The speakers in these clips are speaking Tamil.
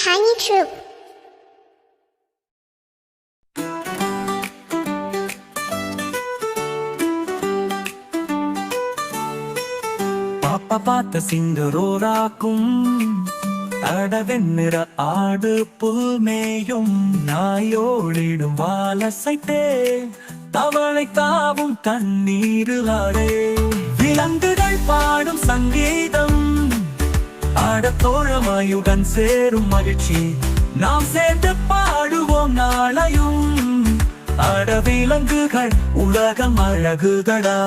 Tiny Troop. பாப்பா பார்த்த சிங்கரோராக்கும் அடவெண்ணிற ஆடு புல்மேயும் நாயோடிடும் வாலசைத்தே தவளை தாவும் தண்ணீரிலாடே விலங்குகள் பாடும் சங்கீதம் ஆடத்தோழமையுடன் சேரும் மகிழ்ச்சி நாம் சேர்ந்து பாடுவோம் நாளையும் அட விலங்குகள் உலகம் அழகுதடா.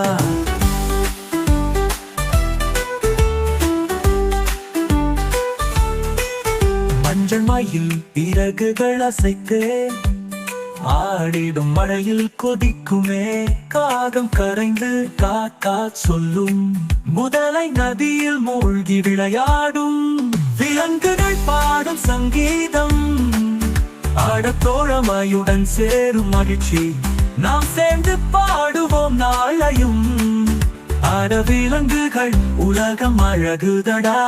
மஞ்சள் மயில் இறகுகள் அசைத்தே ஆடிடும் மழையில் கொதிக்குமே காகம் கரைந்து காக்கா சொல்லும் முதலை நதியில் மூழ்கி விளையாடும் விலங்குகள் பாடும் சங்கீதம் ஆடத்தோழமையுடன் சேரும் மகிழ்ச்சி நாம் சேர்ந்து பாடுவோம் நாளையும் அட விலங்குகள் உலகம் அழகுதடா.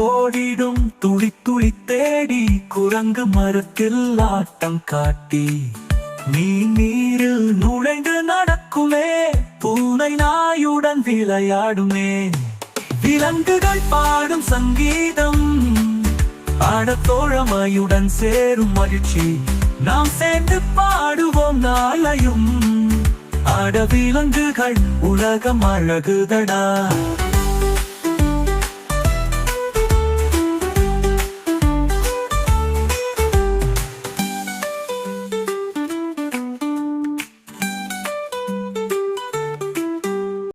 ஓடிடும் துளி துளி தேடி குரங்கு மரத்தில் ஆட்டம் காட்டி நீரில் நுழைந்து நடக்குமே பூனை நாயுடன் விளையாடுமே விலங்குகள் பாடும் சங்கீதம் ஆடத்தோழமையுடன் சேரும் மகிழ்ச்சி நாம் சேர்ந்து பாடுவோம் நாளையும் அட விலங்குகள் உலகம் அழகுதடா.